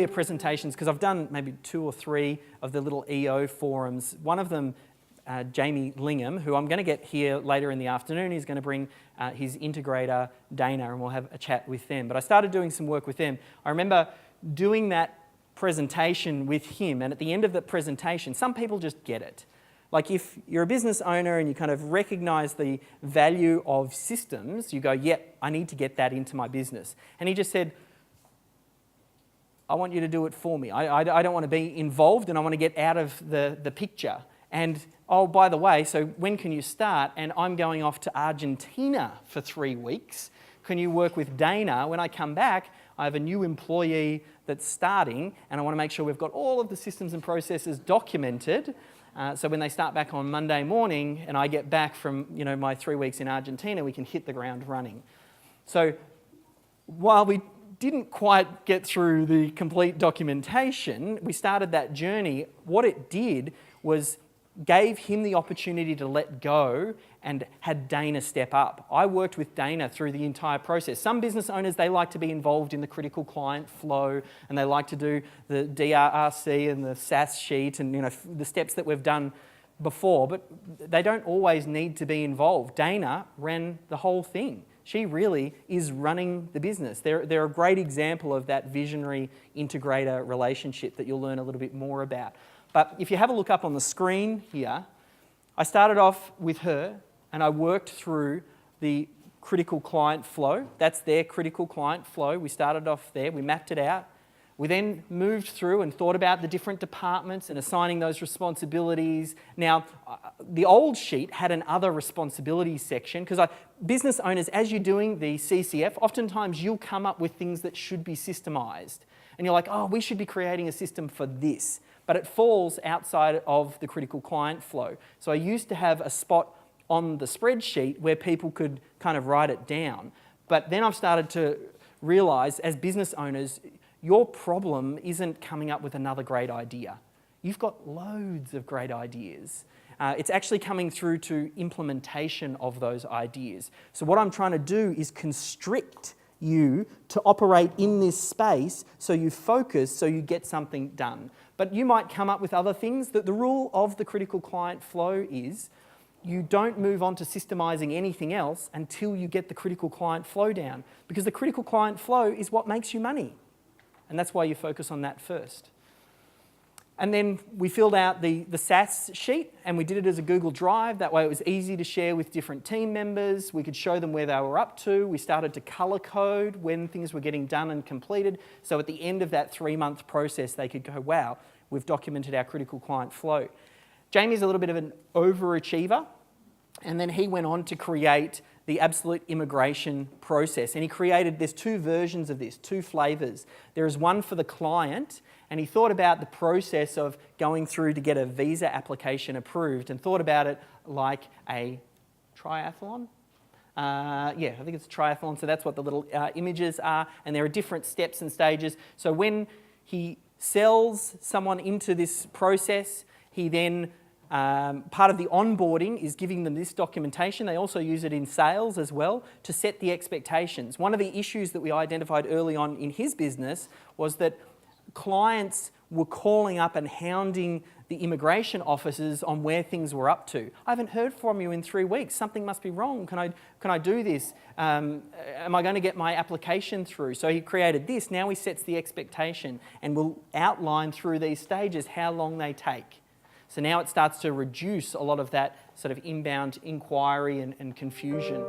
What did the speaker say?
earlier presentations, because I've done maybe 2 or 3 of the little EO forums. One of them, Jamie Lingham, who I'm going to get here later in the afternoon, he's going to bring his integrator, Dana, and we'll have a chat with them. But I started doing some work with them. I remember doing that presentation with him, and at the end of the presentation, some people just get it. Like if you're a business owner and you kind of recognise the value of systems, you go, yep, I need to get that into my business. And he just said, I want you to do it for me. I don't want to be involved, and I want to get out of the picture. And oh, by the way, so when can you start? And I'm going off to Argentina for 3 weeks. Can you work with Dana? When I come back, I have a new employee that's starting, and I want to make sure we've got all of the systems and processes documented. So when they start back on Monday morning and I get back from my 3 weeks in Argentina, we can hit the ground running. So while we didn't quite get through the complete documentation, we started that journey. What it did was gave him the opportunity to let go and had Dana step up. I worked with Dana through the entire process. Some business owners, they like to be involved in the critical client flow, and they like to do the DRRC and the SAS sheet and the steps that we've done before, but they don't always need to be involved. Dana ran the whole thing. She really is running the business. They're a great example of that visionary integrator relationship that you'll learn a little bit more about. But if you have a look up on the screen here, I started off with her and I worked through the critical client flow. That's their critical client flow. We started off there, we mapped it out. We then moved through and thought about the different departments and assigning those responsibilities. Now, the old sheet had an other responsibilities section because business owners, as you're doing the CCF, oftentimes you'll come up with things that should be systemised. And you're like, oh, we should be creating a system for this. But it falls outside of the critical client flow. So I used to have a spot on the spreadsheet where people could kind of write it down. But then I've started to realise, as business owners, your problem isn't coming up with another great idea. You've got loads of great ideas. It's actually coming through to implementation of those ideas. So what I'm trying to do is constrict you to operate in this space so you focus, so you get something done. But you might come up with other things. The rule of the critical client flow is you don't move on to systemising anything else until you get the critical client flow down, because the critical client flow is what makes you money. And that's why you focus on that first. And then we filled out the SAS sheet and we did it as a Google Drive. That way it was easy to share with different team members. We could show them where they were up to. We started to colour code when things were getting done and completed. So at the end of that 3-month process, they could go, wow, we've documented our critical client flow. Jamie's a little bit of an overachiever. And then he went on to create the absolute immigration process. And he created, there's 2 versions of this, 2 flavours. There is one for the client, and he thought about the process of going through to get a visa application approved and thought about it like a triathlon. Yeah, I think it's a triathlon, so that's what the little images are, and there are different steps and stages. So when he sells someone into this process, he then part of the onboarding is giving them this documentation. They also use it in sales as well to set the expectations. One of the issues that we identified early on in his business was that clients were calling up and hounding the immigration officers on where things were up to. I haven't heard from you in 3 weeks. Something must be wrong. Can I do this? Am I going to get my application through? So he created this. Now he sets the expectation and will outline through these stages how long they take. So now it starts to reduce a lot of that sort of inbound inquiry and confusion.